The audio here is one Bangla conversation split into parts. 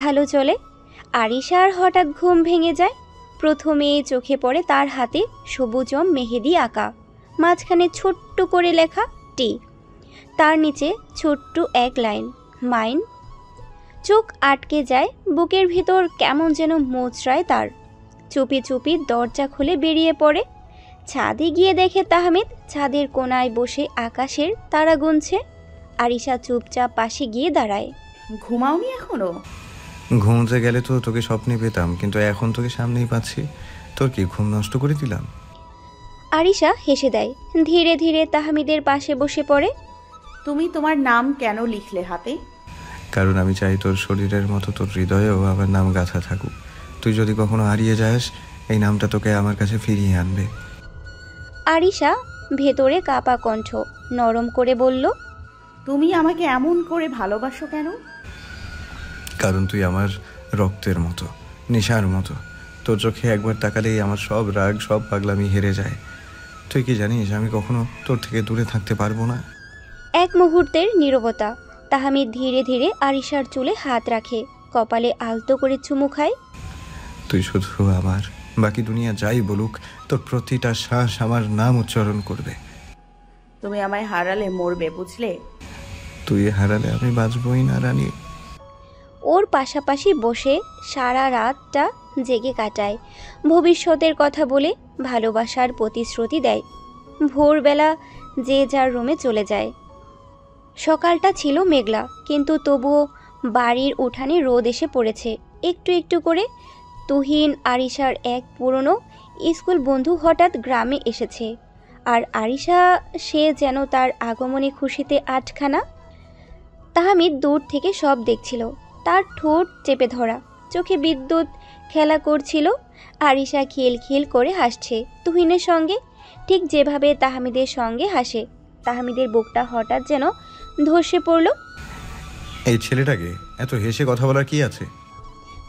ভালো চলে। আরিশার হঠাৎ ঘুম ভেঙে যায়। প্রথমে চোখে পড়ে তার হাতে সবুজম মেহেদি আঁকা, মাঝখানে ছোট্ট করে লেখা টি, তার নিচে ছোট্ট এক লাইন মাইন। চোখ আটকে যায়, বুকের ভিতর কেমন যেন মোচড়ায় তার। চুপি চুপি দরজা খুলে বেরিয়ে পড়ে। ছাদে গিয়ে দেখে তাহমিদ ছাদের কোণায় বসে আকাশের তারা গুনছে। আরিশা চুপচাপ পাশে গিয়ে দাঁড়ায়। ঘুমাওনি এখনো? ঘুমোতে গেলে তো তোকে স্বপ্নে পেতাম, কিন্তু এখন তোকে সামনেই পাচ্ছি। তোর কি ঘুম নষ্ট করে দিলাম? আরিশা হেসে দেয়, ধীরে ধীরে তাহমিদের পাশে বসে পড়ে। তুমি তোমার নাম কেন লিখলে হাতে? কারণ আমি চাই তোর শরীরের মতো তোর হৃদয়েও আমার নাম গাঁথা থাকুক। তুই যদি কখনো হারিয়ে যাস, এই নামটা তোকে আমার কাছে ফিরিয়ে আনবে। আরিশা ভেতরে কাঁপা কণ্ঠ নরম করে বলল, তুমি আমাকে এমন করে ভালোবাসো কেন? কারণ তুই আমার রক্তের মতো, নেশার মতো। তোর চোখে একবার তাকালেই আমার সব রাগ, সব পাগলামি হেরে যায়। তুই কি জানিস আমি কখনো তোর থেকে দূরে থাকতে পারবো না? এক মুহূর্তের নীরবতা। তাহমিদ ধীরে ধীরে আরিশার চুলে হাত রাখে, কপালে আলতো করে চুমু খায়। তুই শুধু আমার, বাকি দুনিয়া যাই বলুক, তোর প্রতিটা শ্বাস আমার নাম উচ্চারণ করবে। তুমি আমায় হারালে মরবে, বুঝলে? তুই হারালে আমি বাঁচবই না রানী। ওর পাশাপাশি বসে সারা রাতটা জেগে কাটায়, ভবিষ্যতের কথা বলে ভালোবাসার প্রতিশ্রুতি দেয়। ভোরবেলা যে যার রুমে চলে যায়। সকালটা ছিল মেঘলা, কিন্তু তবুও বাড়ির উঠানে রোদ এসে পড়েছে একটু একটু করে। তুহিন আরিশার এক পুরনো স্কুল বন্ধু হঠাৎ গ্রামে এসেছে, আর আরিশা সে যেন তার আগমনে খুশিতে আটখানা। তাহমিদ দূর থেকে সব দেখছিল, তার ঠোঁট চেপে ধরা, চোখে বিদ্যুৎ খেলা করছিল। আরিশা খিল খিল করে হাসছে তুহিনের সঙ্গে, ঠিক যেভাবে তাহমিদের সঙ্গে হাসে। তাহমিদের বুকটা হঠাৎ যেন ধসে পড়ল। এই ছেলেটাকে এত হেসে কথা বলার কি আছে?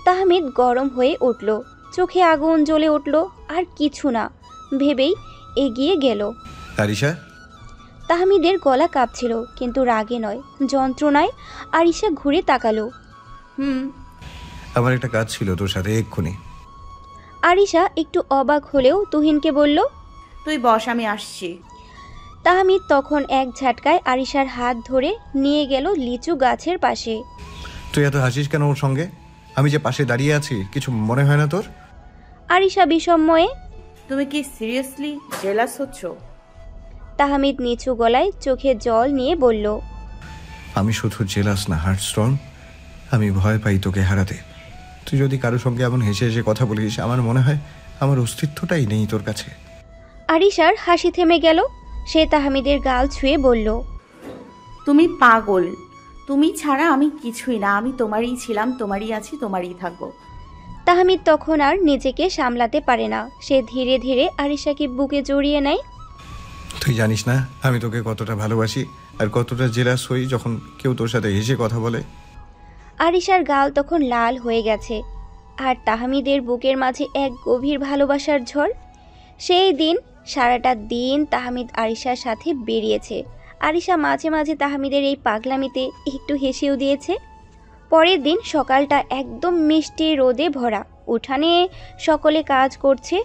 তাহমিদ গরম হয়ে উঠল, চোখে আগুন জ্বলে উঠল। আর কিছু না ভেবেই এগিয়ে গেল। আরিশা। তাহমিদের গলা কাঁপছিল, কিন্তু রাগে নয়, যন্ত্রণায়। আরিশা ঘুরে তাকালো। আমার একটা কাজ ছিল তোর সাথে এক্ষুনি। আরিশা একটু অবাক হলেও তুহিনকে বলল, তুই বস, আমি আসছি। তাহমিদ তখন এক ঝাটকায় আরিশার হাত ধরে নিয়ে গেল লিচু গাছের পাশে। তুই এত হাসিস কেন ওর সঙ্গে? আমি যে পাশে দাঁড়িয়ে আছি, কিছু মনে হয় না তোর? আরিশা বিষময়ে, তুমি কি সিরিয়াসলি জেলাস হচ্ছ? তাহমিদ নিচু গলায় চোখে জল নিয়ে বলল, আমি শুধু জেলাস না, হার্টস্ট্রং। আমি ভয় পাই তোকে হারাতে। তুই যদি কারো সঙ্গে এমন হেসে হেসে কথা বলিস, আমার মনে হয় আমার অস্তিত্বটাই নেই তোর কাছে। আরিশার হাসি থেমে গেল। সে তাহমিদের গাল ছুঁয়ে বলল, তুমি পাগল। তুমি ছাড়া আমি কিছুই না। আমি তোমারই ছিলাম, তোমারই আছি, তোমারই থাকবো। তাহমিদ তখন আর নিজেকে সামলাতে পারে না। সে ধীরে ধীরে আরিশাকে বুকে জড়িয়ে নেয়। তুই জানিস না আমি তোকে কতটা ভালোবাসি, আর কতটা জেলাস হই যখন কেউ তোর সাথে হেসে কথা বলে। আরিশার গাল তখন লাল হয়ে গেছে, আর তাহমিদের বুকের মাঝে এক গভীর ভালোবাসার ঝড়। সেই দিন সারাটা দিন তাহমিদ আরিশার সাথে বেরিয়েছে। আরিশা মাঝে মাঝে তাহমিদের এই পাগলামিতে একটু হেসেও দিয়েছে। পরের দিন সকালটা একদম মিষ্টি রোদে ভরা। উঠানে সকলে কাজ করছে,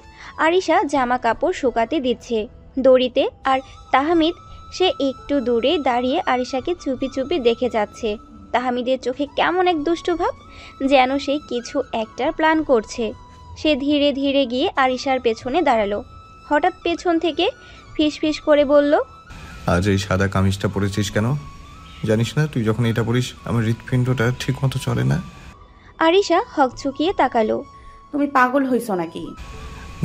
আরিশা জামা কাপড় শুকাতে দিচ্ছে দড়িতে, আর তাহমিদ সে একটু দূরে দাঁড়িয়ে আরিশাকে চুপি চুপি দেখে যাচ্ছে। তাহমিদের চোখে কেমন এক দুষ্টু ভাব, যেন সে কিছু একটা প্ল্যান করছে। সে ধীরে ধীরে গিয়ে আরিশার পেছনে দাঁড়ালো। হঠাৎ পেছন থেকে ফিস ফিস করে বলল, আজ এই সাদা কামিজটা পরেছিস কেন? জানিস না তুই যখন এটা পরিস আমার হৃৎপিণ্ডটা ঠিক মতো চলে না। আরিশা হকচকিয়ে তাকালো। তুমি পাগল হইছো নাকি?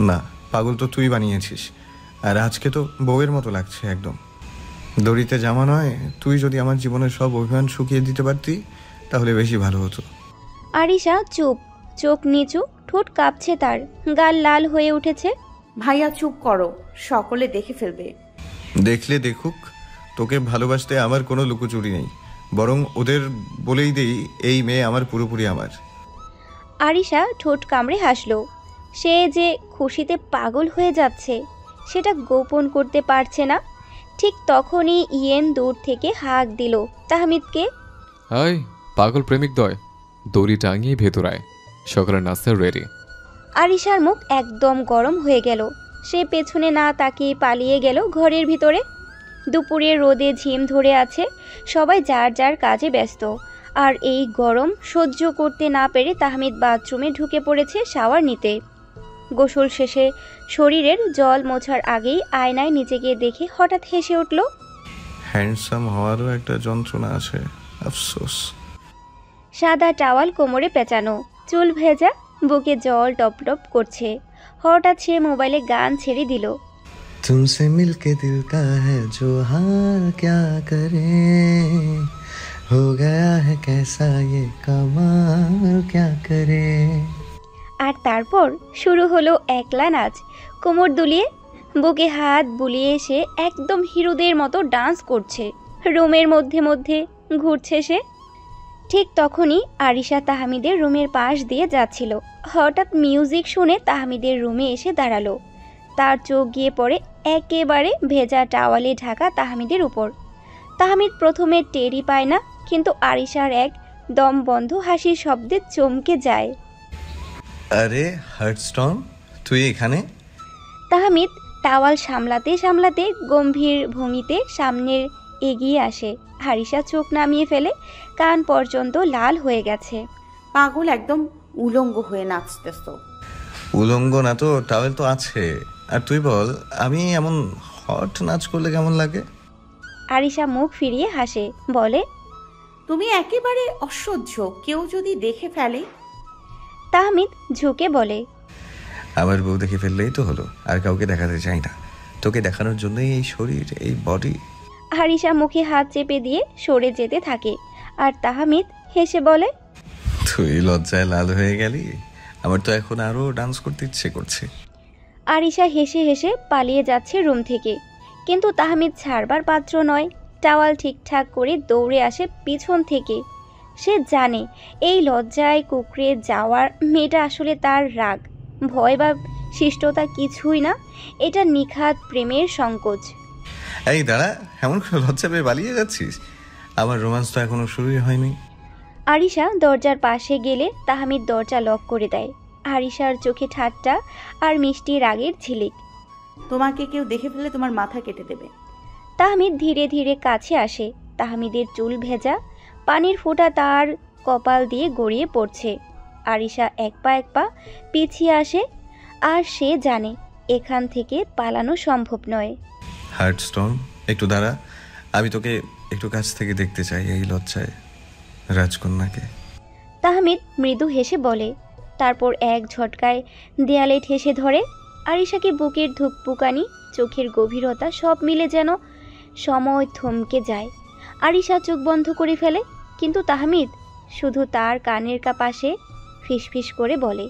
না, পাগল তো তুই বানিয়েছিস। আর আজকে তো বউয়ের মতো লাগছে একদম। দড়িতে জামা নয়, তুই যদি আমার জীবনের সব অভিমান শুকিয়ে দিতে পারতি তাহলে বেশি ভালো হতো। আরিশা চুপ, চোখ নিচু, ঠোঁট কাঁপছে, তার গাল লাল হয়ে উঠেছে। ভাইয়া চুপ করো, সকলে দেখে ফেলবে। দেখলে দেখুক, তোকে ভালোবাসতে আমার কোনো লুকোচুরি নেই, বরং ওদের বলেই দেই এই মেয়ে আমার পুরোপুরি আমার। আরিশা ঠোঁট কামড়ে হাসল। সে যে খুশিতে পাগল হয়ে যাচ্ছে সেটা গোপন করতে পারছে না। ঠিক তখনই ইয়েন দূর থেকে হাঁক দিল তাহমিদকে। হাই পাগল প্রেমিক দয়, দড়ি টাঙিয়ে ভেতরায়, সকালের নাস্তা রেডি। আরিশার মুখ একদম গরম হয়ে গেল। সে পেছনে না তাকিয়ে পালিয়ে গেল ঘরের ভিতরে। দুপুরের রোদে ঝিম ধরে আছে, সবাই যার যার কাজে ব্যস্ত। আর এই গরম সহ্য করতে না পেরে তাহমিদ বাথরুমে ঢুকে পড়েছে শাওয়ার নিতে। গোসল শেষে শরীরের জল মোছার আগেই আয়নায় নিজেকে দেখে হঠাৎ হেসে উঠল। হ্যান্ডসাম হওয়ারও একটা যন্ত্রণা আছে, আফসোস। সাদা টাওয়াল কোমরে পেঁচানো, চুল ভেজা, বুকে জল টপ টপ করছে। হঠাৎ সে মোবাইলে গান ছেড়ে দিল। तुमसे मिलके दिल का है जो हाल क्या करे, हो गया है कैसा ये कमाल क्या करे। আর তারপর শুরু হলো একলা নাচ। কোমর দুলিয়ে, বুকে হাত বুলিয়ে সে একদম হিরোদের মতো ডান্স করছে। রুমের মধ্যে মধ্যে ঘুরছে সে। ঠিক তখনই আরিশা তাহমিদের রুমের পাশ দিয়ে যাচ্ছিল। হঠাৎ মিউজিক শুনে তাহমিদের রুমে এসে দাঁড়ালো। তার চোখ গিয়ে পড়ে একেবারে ভেজা টাওয়ালে ঢাকা তাহমিদের উপর। তাহমিদ প্রথমে টেরই পায় না, কিন্তু আরিশার এক দম বন্ধ হাসির শব্দে চমকে যায়। আরে হার্টস্টোন, তুই এখানে? তাহমিদ টাওয়াল সামলাতে সামলাতে গম্ভীর ভঙ্গিতে সামনের এগিয়ে আসে। আরিশা চোখ নামিয়ে ফেলে, কান পর্যন্ত লাল হয়ে গেছে। পাগল একদম উলঙ্গ হয়ে নাচতেছ। উলঙ্গ না তো, টাওয়েল তো আছে। আর তুই বল, আমি এমন হট নাচ করলে কেমন লাগে? আরিশা মুখ ফিরিয়ে হাসে, বলে, তুমি একেবারে অসহ্য, কেউ যদি দেখে ফেলে। তাহমিদ ঝুঁকে বলে, আমার বউ দেখে ফেললেই তো হলো, আর কাউকে দেখাতে চাই না। তোকে দেখানোর জন্যই এই শরীর, এই বডি। আরিশা মুখে হাত চেপে দিয়ে সরে যেতে থাকে। আর তাহমিদ হেসে বলে, তুই লজ্জায় লাল হয়ে গেলি? আমার তো এখন আরো ডান্স করতে ইচ্ছে করছে। আরিশা হেসে হেসে পালিয়ে যাচ্ছে রুম থেকে, কিন্তু তাহমিদ ছাড়বার পাত্র নয়। টাওয়াল ঠিকঠাক করে দৌড়ে আসে পিছন থেকে। সে জানে এই লজ্জায় কুকড়ে যাওয়ার মেয়েটা আসলে তার রাগ, ভয় বা শিষ্টতা কিছুই না। এটা নিখাত প্রেমের সংকোচ। এই দাঁড়া, এমন করে লজ্জা পেয়ে পালিয়ে যাচ্ছিস? আমার রোমান্স তো এখনো শুরুই হয়নি। আরিশা দরজার পাশে গেলে তাহমিদ দরজা লক করে দেয়। আরিশার চোখে ঠাট্টা আর মিষ্টি রাগের ঝিলিক। তোমাকে কেউ দেখে ফেলে তোমার মাথা কেটে দেবে। তাহমিদ ধীরে ধীরে কাছে আসে। তাহমিদের চুল ভেজা, পানির ফোঁটা তার কপাল দিয়ে গড়িয়ে পড়ছে। আরিশা এক পা পিছিয়ে আসে, আর সে জানে এখান থেকে পালানো সম্ভব নয়। হার্টস্টোন, একটু দাঁড়া, আমি তোকে একটু কাছ থেকে দেখতে চাই এই লজ্জায় রাজকন্যাকে। তাহমিদ মৃদু হেসে বলে, তারপর এক ঝটকায় দেয়ালে ঠেসে ধরে। আরিশাকে বুকের ধুকপুকানি, চোখের গভীরতা সব মিলে যেন সময় থমকে যায়। আরিশা চোখ বন্ধ করে ফেলে, কিন্তু তাহমিদ শুধু তার কানের পাশে ফিসফিস করে বলে,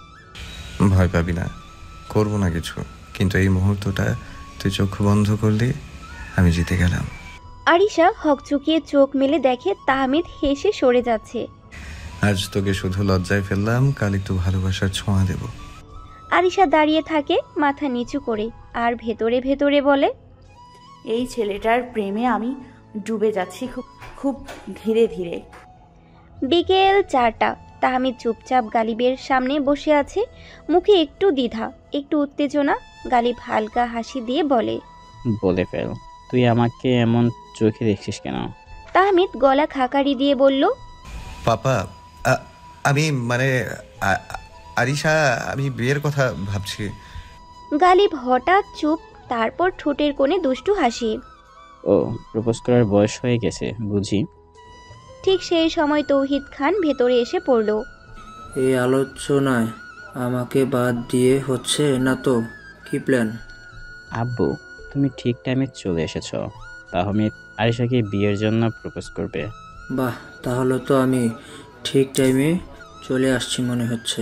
ভয় পাবি না, করবো না কিছু, কিন্তু এই মুহূর্তটা তুই চোখ বন্ধ করলে আমি জিতে গেলাম। আরিশা হকচকিয়ে চোখ মেলে দেখে তাহমিদ হেসে সরে যাচ্ছে। আজ তোকে শুধু লজ্জায় ফেললাম, কাল একটু ভালোবাসার ছোঁয়া দেব। আরিশা দাঁড়িয়ে থাকে মাথা নিচু করে, আর ভেতরে ভেতরে বলে, এই ছেলেটার প্রেমে আমি ডুবে যাচ্ছি খুব খুব ধীরে ধীরে। বিকেল 4টা। তাহমিদ চুপচাপ গালিবের সামনে বসে আছে, মুখে একটু দ্বিধা, একটু উত্তেজনা। গালিব হালকা হাসি দিয়ে বলে, বলে ফেল, তুই আমাকে এমন চোখে দেখছিস কেন? তাহমিদ গলা খাকারি দিয়ে বলল, পাপা, আমি মানে আরিশা, আমি বিয়ের কথা ভাবছি। গালিব হঠাৎ চুপ, তারপর ঠোঁটের কোণে দুষ্টু হাসি। ও, প্রপোজ করার বয়স হয়ে গেছে বুঝি? ঠিক সেই সময় তৌহিদ খান ভেতরে এসে পড়ল। এই আলোচনায় আমাকে বাদ দিয়ে হচ্ছে না তো? কি প্ল্যান? আব্বু, তুমি ঠিক টাইমে চলে এসেছ। তাহমিদ আরিশাকে বিয়ের জন্য প্রপোজ করবে। বাহ, তাহলে তো আমি ঠিক টাইমে চলে আসছি মনে হচ্ছে।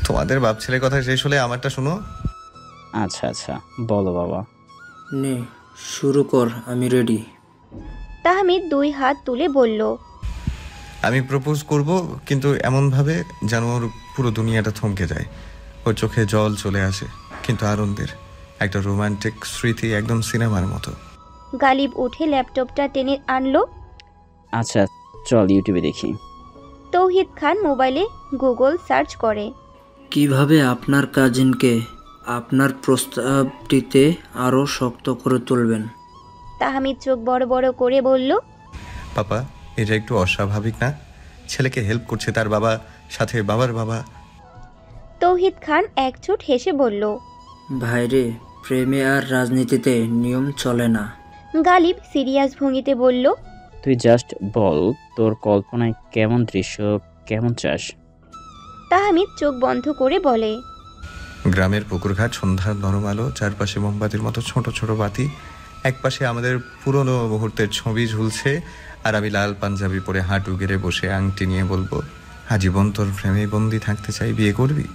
তোমাদের বাপ ছেলের কথা শেষ হলে আমারটা শোনো। আচ্ছা আচ্ছা, বলো বাবা। নে শুরু কর, আমি রেডি। তাহমিদ 2 হাত তুলে বলল, আমি প্রপোজ করব, কিন্তু এমনভাবে যেন ওর পুরো দুনিয়াটা থমকে যায়। ওর চোখে জল চলে আসে, কিন্তু আনন্দের একটা রোমান্টিক স্মৃতি, একদম সিনেমার মতো। গালিব উঠে ল্যাপটপটা টেনে আনলো। আচ্ছা চল ইউটিউবে দেখি। তৌহিদ খান মোবাইলে গুগল সার্চ করে। কিভাবে আপনার কাজিনকে আপনার প্রস্তাবটিতে আরও শক্ত করে তুলবেন? তাহমিদ চোখ বড় বড় করে বলল, পাপা, এটা একটু অস্বাভাবিক না? ছেলেকে হেল্প করছে তার বাবা, সাথে বাবার বাবা। তৌহিদ খান একচোট হেসে বলল। ভাইরে, প্রেমে আর রাজনীতিতে নিয়ম চলে না। গালিব সিরিয়াস ভঙ্গিতে বলল, তুই জাস্ট বল তোর কল্পনায় কেমন দৃশ্য, কেমন চাস? তাহমিদ চোখ বন্ধ করে বলে, গ্রামের পুকুরঘাট, সন্ধ্যার নরম আলো, চারপাশে মোমবাতির মতো ছোট ছোট বাতি, একপাশে আমাদের পুরনো মুহূর্তের ছবি ঝুলছে, আর আমি লাল পাঞ্জাবি পরে হাঁটু গেড়ে বসে আংটি নিয়ে বলবো, আজীবন তোর প্রেমে বন্দি থাকতে চাই, বিয়ে করবি?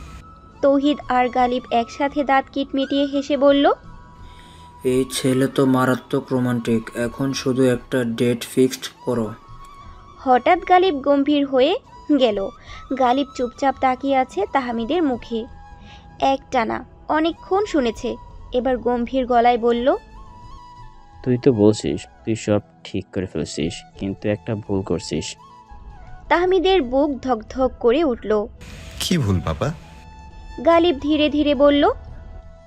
তৌহিদ আর গালিব একসাথে দাঁত কিটমিটিয়ে হেসে বলল, এই ছেলে তো মারাত্মক রোমান্টিক। এখন শুধু একটা ডেট ফিক্সড করো। হঠাৎ গালিব গম্ভীর হয়ে গেল। গালিব চুপচাপ তাকিয়ে আছে তাহমিদের মুখে। একটানা অনেকক্ষণ শুনেছে, এবার গম্ভীর গলায় বলল, তুই তো বলছিস তুই সব ঠিক করে ফেলছিস, কিন্তু একটা ভুল করছিস। তাহমিদের বুক ধকধক করে উঠল। কি ভুল পাপা? গালিব ধীরে ধীরে বলল,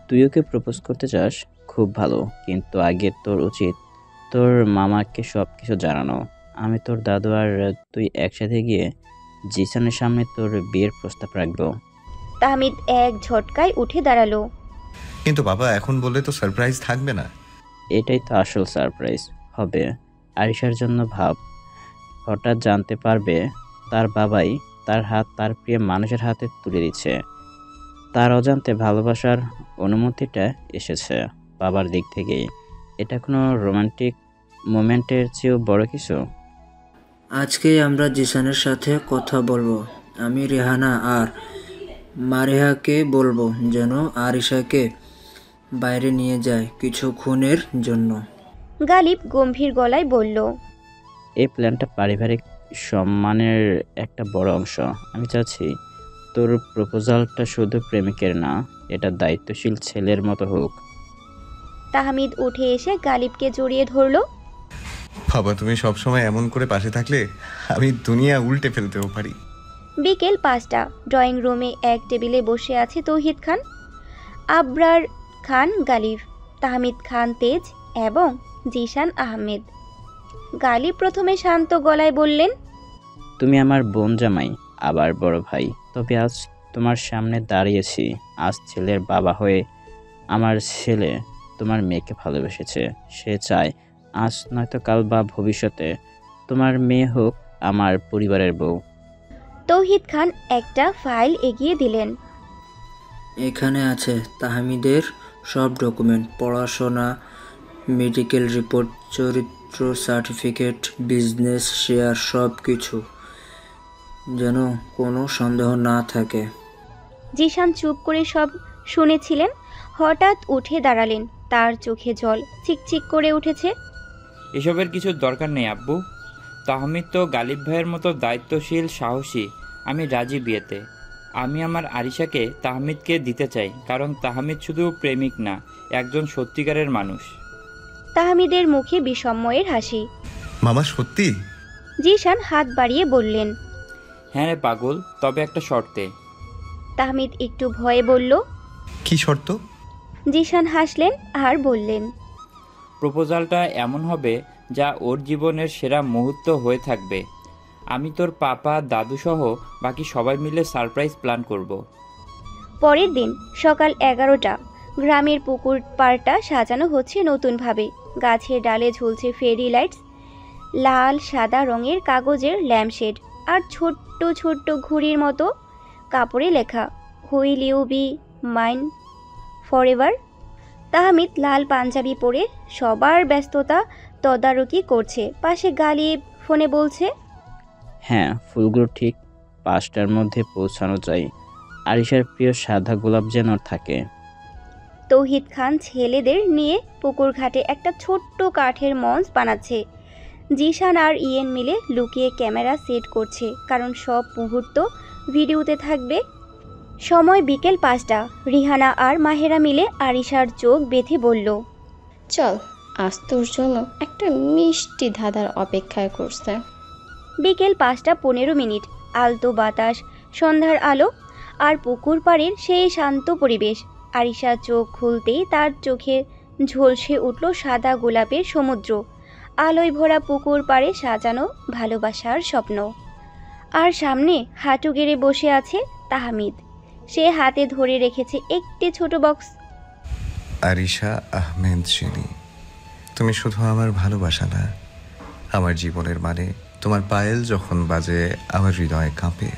তুই ওকে প্রপোজ করতে চাস, খুব ভালো, কিন্তু আগে তোর উচিত তোর মামাকে সব কিছু জানানো। আমি তোর দাদু আর তুই একসাথে গিয়ে জিসানের সামনে তোর বিয়ের প্রস্তাব রাখবো। তাহমিদ এক ঝটকায় উঠে দাঁড়ালো। কিন্তু বাবা, এখন বললে তো সারপ্রাইজ থাকবে না। এটাই তো আসল সারপ্রাইজ হবে। আরিশার জন্য ভাব, হঠাৎ জানতে পারবে তার বাবাই তার হাত তার প্রিয় মানুষের হাতে তুলে দিচ্ছে। তার অজান্তে ভালোবাসার অনুমতিটা এসেছে বাবার দিক থেকেই। এটা কোনো রোমান্টিক মোমেন্টের চেয়েও বড় কিছু। আজকেই আমরা জিসানের সাথে কথা বলবো। আমি রেহানা আর মারেহাকে বলবো যেন আরিশাকে বাইরে নিয়ে যায় কিছুক্ষণের জন্য। গালিব গম্ভীর গলায় বলল, এই প্ল্যানটা পারিবারিক সম্মানের একটা বড় অংশ। আমি চাচ্ছি তোর প্রপোজালটা শুধু প্রেমিকের না, এটা দায়িত্বশীল ছেলের মতো হোক। তাহমিদ উঠে এসে গালিবকে জড়িয়ে ধরল। বাবা, তুমি সবসময় এমন করে পাশে থাকলে আমি দুনিয়া উল্টে ফেলতেও পারি। বিকেল 5টা। ড্রয়িং রুমে এক টেবিলে বসে আছে তৌহিদ খান, আবরার খান গালিব, তাহমিদ খান তেজ এবং জিশান আহমেদ। গালিব প্রথমে শান্ত গলায় বললেন, তুমি আমার বোন জামাই, আবার বড় ভাই, তবে আজ তোমার সামনে দাঁড়িয়েছি। আজ ছেলের বাবা হয়ে আমার ছেলে তোমার মেয়েকে ভালোবেসেছে। সে চায় আজ নয়তো কাল বা ভবিষ্যতে তোমার মেয়ে হোক আমার পরিবারের বউ। তৌহিদ খান একটা ফাইল এগিয়ে দিলেন। এখানে আছে তাহমিদের সব ডকুমেন্ট, পড়াশোনা, মেডিকেল রিপোর্ট, চরিত্র সার্টিফিকেট, বিজনেস শেয়ার, সব কিছু, যেন কোনো সন্দেহ না থাকে। জিশান চুপ করে সব শুনেছিলেন, হঠাৎ উঠে দাঁড়ালেন। তার চোখে জল চিকচিক করে উঠেছে। এসবের কিছু দরকার নেই আব্বু। তাহমিদ তো গালিব ভাইয়ের মতো দায়িত্বশীল, সাহসী। আমি রাজি বিয়েতে। আমি আমার আরিশাকে তাহমিদকে দিতে চাই, কারণ তাহমিদ শুধু প্রেমিক না, একজন সত্যিকারের মানুষ। তাহমিদের মুখে বিস্ময়ের হাসি। মামা, সত্যি? জিশান হাত বাড়িয়ে বললেন, হ্যাঁ রে পাগল, তবে একটা শর্তে। তাহমিদ একটু ভয়ে বলল। কি শর্ত? জিশান হাসলেন আর বললেন, প্রপোজালটা এমন হবে যা ওর জীবনের সেরা মুহূর্ত হয়ে থাকবে। আমি তোর পাপা, দাদু সহ বাকি সবাই মিলে সারপ্রাইজ প্ল্যান করব। পরের দিন সকাল 11টা। গ্রামের পুকুর পাড়টা সাজানো হচ্ছে নতুনভাবে। গাছের ডালে ঝুলছে ফেরি লাইটস, লাল সাদা রঙের কাগজের ল্যাম্পশেড, আর ছোট্ট ছোট্ট ঘুড়ির মতো কাপড়ে লেখা, will you be mine forever. Tahmid লাল পাঞ্জাবি পরে সবার ব্যস্ততা তদারকি করছে। পাশে গালিব ফোনে বলছে, হ্যাঁ, ফুলগুলো ঠিক 5টার মধ্যে পৌঁছানো চাই। আরিশার প্রিয় সাদা গোলাপ যেন থাকে। তৌহিদ খান ছেলেদের নিয়ে পুকুর ঘাটে একটা ছোট্ট কাঠের মঞ্চ বানাচ্ছে। জিশান আর ইয়েন মিলে লুকিয়ে ক্যামেরা সেট করছে, কারণ সব মুহূর্ত ভিডিওতে থাকবে। সময় বিকেল 5টা। রিহানা আর মাহেরা মিলে আরিশার চোখ বেঁধে বলল, চল, আজ তোর জন্য একটা মিষ্টি ধাঁধার অপেক্ষায় করছে। বিকেল 5টা 15 মিনিট। আলতো বাতাস, সন্ধ্যার আলো আর পুকুর পাড়ের সেই শান্ত পরিবেশ। আরিশা চোখ খুলতেই তার চোখে ঝলসে উঠল সাদা গোলাপের সমুদ্র, আলোয় ভরা পুকুর পাড়ে সাজানো ভালোবাসার স্বপ্ন। আর সামনে হাঁটু গেড়ে বসে আছে তাহমিদ। সে হাতে ধরে রেখেছে একটি ছোট বক্স। আরিশা আহমেদ চিনি, তুমি শুধু আমার ভালোবাসা না, আমার জীবনের মানে। তোমার পায়েল যখন বাজে আমার হৃদয় কাঁপে।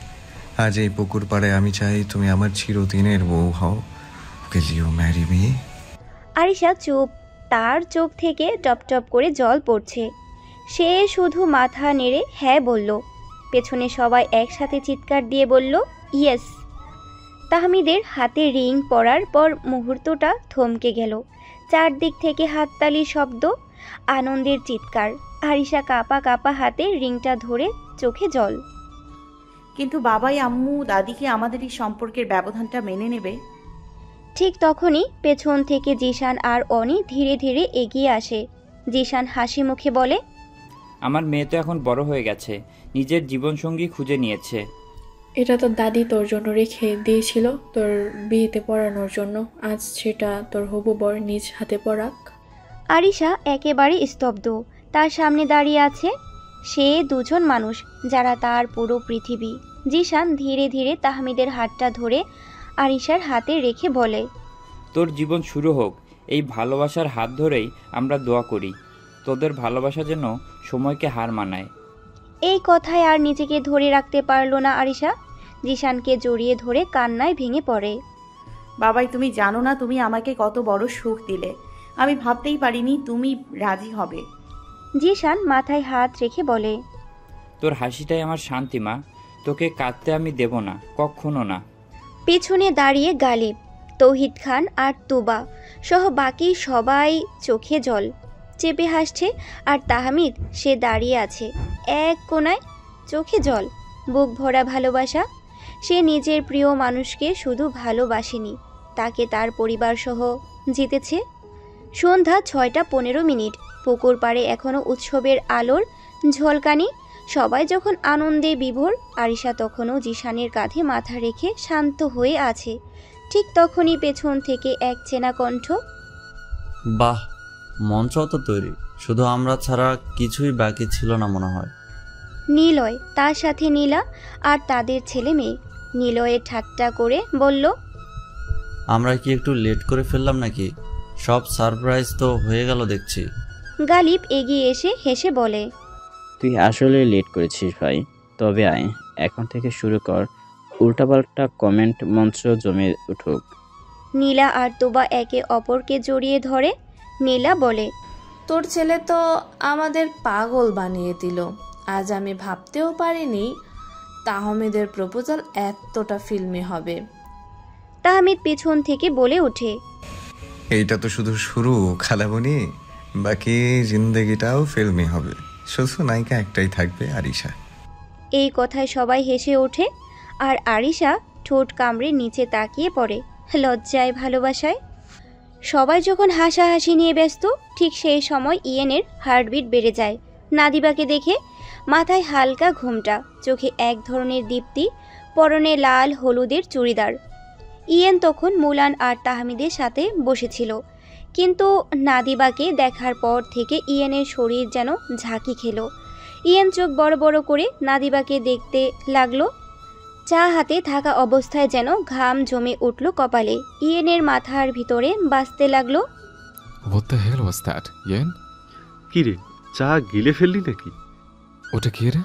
আজ এই পুকুর পাড়ে আমি চাই তুমি আমার চিরদিনের বউ হও। Will you marry me? Arisha চুপ, তার চোখ থেকে টপ টপ করে জল পড়ছে। সে শুধু মাথা নেড়ে হ্যাঁ বলল। পেছনে সবাই একসাথে চিৎকার দিয়ে বলল ইয়েস। তাহমিদের হাতে রিং পরার পর মুহূর্তটা থমকে গেল। চারদিক থেকে হাততালির শব্দ, আনন্দের চিৎকার। আরিশা কাঁপা কাঁপা হাতে রিংটা ধরে, চোখে জল। কিন্তু বাবাই আম্মু দাদিকে আমাদের এই সম্পর্কের ব্যবধানটা মেনে নেবে? ঠিক তখনই পেছন থেকে জিশান আর অনি ধীরে ধীরে এগিয়ে আসে। জিশান হাসি মুখে বলে, আমার মেয়ে তো এখন বড় হয়ে গেছে, নিজের জীবনসঙ্গী খুঁজে নিয়েছে। এটা তোর দাদি তোর জন্য রেখে দিয়েছিল তোর বিয়েতে পরানোর জন্য। আজ সেটা তোর হবু বর নিজ হাতে পরাক। আরিশা একেবারে স্তব্ধ। তার সামনে দাঁড়িয়ে আছে সে দুজন মানুষ যারা তার পুরো পৃথিবী। জিশান ধীরে ধীরে তাহমিদের হাতটা ধরে আরিশার হাতে রেখে বলে, তোর জীবন শুরু হোক, এই ভালোবাসার হাত ধরেই আমরা দোয়া করি। তোদের ভালোবাসা যেন সময়কে হার মানায়। এই কথায় আর নিজেকে ধরে রাখতে পারল না আরিশা। জিশানকে জড়িয়ে ধরে কান্নায় ভেঙে পড়ে। বাবাই, তুমি জানো না তুমি আমাকে কত বড় সুখ দিলে। আমি ভাবতেই পারিনি তুমি রাজি হবে। জিশান মাথায় হাত রেখে বলে, তোর হাসিটাই আমার শান্তি মা, তোকে কাঁদতে আমি দেব না, কখনো না। পেছনে দাঁড়িয়ে গালিব, তৌহিদ খান আর তুবা সহ বাকি সবাই চোখে জল চেপে হাসছে। আর তাহমিদ, সে দাঁড়িয়ে আছে এক কোণায়, চোখে জল, বুক ভরা ভালোবাসা। সে নিজের প্রিয় মানুষকে শুধু ভালোবাসেনি, তাকে তার পরিবার সহ জিতেছে। সন্ধ্যা 6:15। পুকুর পাড়ে এখনও উৎসবের আলোর ঝলকানি। সবাই যখন আনন্দে বিভোর, আরিশা তখনও জিশানের কাঁধে মাথা রেখে শান্ত হয়ে আছে। ঠিক তখনই পেছন থেকে এক চেনা কণ্ঠ, বাহ, মঞ্চ তো তৈরি, শুধু আমরা ছাড়া কিছুই বাকি ছিল না মনে হয়। নিলয়, তার সাথে নীলা আর তাদের ছেলে মেয়ে। নিলয়ের ঠাট্টা করে বলল, আমরা কি একটু লেট করে ফেললাম নাকি? সব সারপ্রাইজ তো হয়ে গেল দেখছি। গালিব এগিয়ে এসে হেসে বলে, তুই আসলে লেট করেছিস ভাই। তবে আয়, এখন থেকে শুরু কর, উল্টাপাল্টা কমেন্ট মঞ্চ জমে উঠুক। নীলা আর তোবা একে অপরকে জড়িয়ে ধরে। নীলা বলে, তোর ছেলে তো আমাদের পাগল বানিয়ে দিল। আজ আমি ভাবতেও পারিনি তাহমিদের প্রপোজাল এতটা ফিল্মি হবে। তাহমিদ পিছন থেকে বলে ওঠে, এইটা তো শুধু শুরু খালাবনি, বাকি জিন্দেগিটাও ফিল্মি হবে। শুধু নায়িকা একটাই থাকবে, আরিশা। এই কথায় সবাই হেসে ওঠে। আর আরিশা ঠোঁট কামড়ে নিচে তাকিয়ে পড়ে লজ্জায় ভালোবাসায়। সবাই যখন হাসাহাসি নিয়ে ব্যস্ত, ঠিক সেই সময় ইয়েনের হার্টবিট বেড়ে যায়। নাদিবাকে দেখে মাথায় হালকা ঘোমটা, চোখে এক ধরনের দীপ্তি, পরনে লাল হলুদের চুড়িদার। ইয়েন তখন মুলান আর তাহমিদের সাথে বসেছিল, কিন্তু নাদিবাকে দেখার পর থেকে ইয়েনের শরীর যেন ঝাঁকি খেলো। ইয়েন চোখ বড় বড় করে নাদিবাকে দেখতে লাগলো। চা হাতে থাকা অবস্থায় যেন ঘাম জমে উঠল কপালে। ইয়েনের মাথার ভিতরে বাজতে লাগলো, What the hell was that, Yen? কি রে, চা গিলে ফেললি নাকি? ওটা কি রে?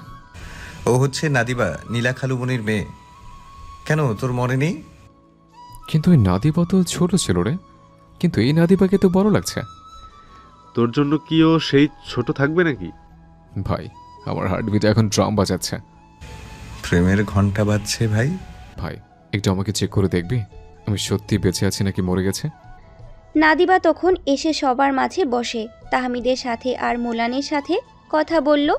ও হচ্ছে নাদিবা, নীলা খালুমনির মেয়ে। কেন, তোর মনে নেই? কিন্তু ওই নাদিবা তো ছোট ছিল রে, কিন্তু এই নাদিবাকে তো বড় লাগছে। তোর জন্য কি ও সেই ছোট থাকবে নাকি? ভাই, আমার হার্টবিট এখন ড্রাম বাজাচ্ছে। প্রেমের ঘন্টা বাজছে ভাই। ভাই, একটু আমাকে চেক করে দেখবি আমি সত্যি বেঁচে আছি নাকি মরে গেছে? নাদিবা তখন এসে সবার মাঝে বসে, তাহমিদের সাথে আর মুলানের সাথে কথা বলল।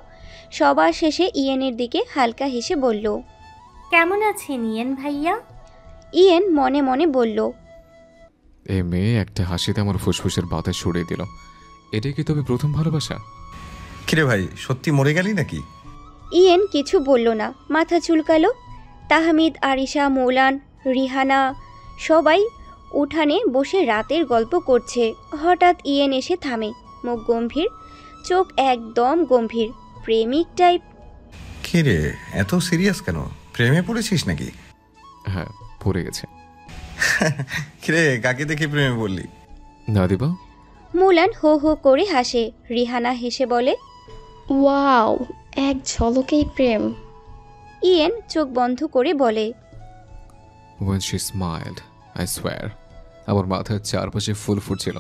সবার শেষে ইয়েনের দিকে হালকা হেসে বলল, কেমন আছেন ইয়েন ভাইয়া? ইয়েন মনে মনে বলল, এই মেয়ে একটা হাসিতে আমার ফুসফুসের বাতাস সরিয়ে দিল। এটাই কি তবে প্রথম ভালোবাসা? কিরে ভাই, সত্যি মরে গেলি নাকি? ইয়েন কিছু বলল না, মাথা চুলকালো। তাহমিদ, আরিশা, মৌলান, রিহানা সবাই উঠানে বসে রাতের গল্প করছে। হঠাৎ ইয়েন এসে থামে, মুখ গম্ভীর, চোখ একদম গম্ভীর, প্রেমিক টাইপ। কি রে, এত সিরিয়াস কেন? প্রেমে পড়েছিস নাকি? হ্যাঁ, পড়ে গেছে। কিরে, কাকে দেখে প্রেমে পড়লি? নাদিবা। মৌলান হো হো করে হাসে। রিহানা হেসে বলে, ওয়াও, এক ঝলকেই প্রেম। ইয়েন চোখ বন্ধ করে বলে, When she smiled, I swear, আমার মাথার চারপাশে ফুল ফুটছিল,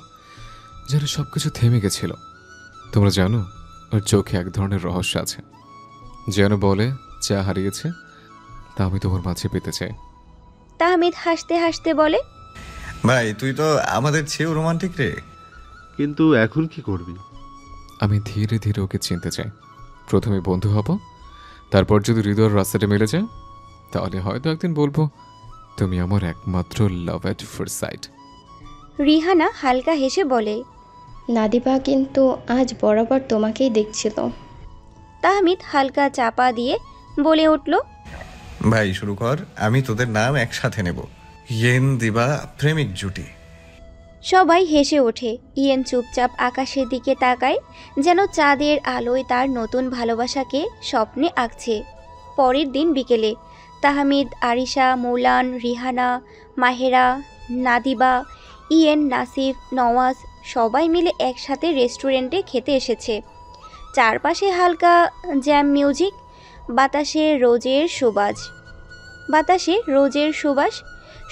যেন সবকিছু থেমে গেছিল। তোমরা জানো, ওর চোখে এক ধরনের রহস্য আছে, যেন বলে যা হারিয়েছে তা আমি তোমার মাঝে পেতে চাই। তাহমিদ হাসতে হাসতে বলে, ভাই তুই তো আমাদের চেয়েও রোমান্টিক রে। কিন্তু এখন কি করবি? আমি ধীরে ধীরে ওকে চিনতে চাই। প্রথমে বন্ধু হব, তারপর যদি হৃদয়ের রাস্তাটা মিলে যায়, তাহলে হয়তো একদিন বলবো তুমি আমার একমাত্র লাভ এট ফার্স্ট সাইট। রিহানা হালকা হেসে বলে, নাদিবা কিন্তু আজ বরাবর তোমাকেই দেখছিল। তাহমিদ হালকা চাপা দিয়ে বলে উঠল, ভাই শুরু কর, আমি তোদের নাম একসাথে নেব, ইয়েন দিবা প্রেমিক জুটি। সবাই হেসে ওঠে। ইয়েন চুপচাপ আকাশের দিকে তাকায়, যেন চাঁদের আলোয় তার নতুন ভালোবাসাকে স্বপ্নে আঁকছে। পরের দিন বিকেলে তাহমিদ, আরিশা, মৌলান, রিহানা, মাহেরা, নাদিবা, ইয়েন, নাসিফ, নওয়াজ সবাই মিলে একসাথে রেস্টুরেন্টে খেতে এসেছে। চারপাশে হালকা জ্যাম মিউজিক, বাতাসে রোজের সুবাস।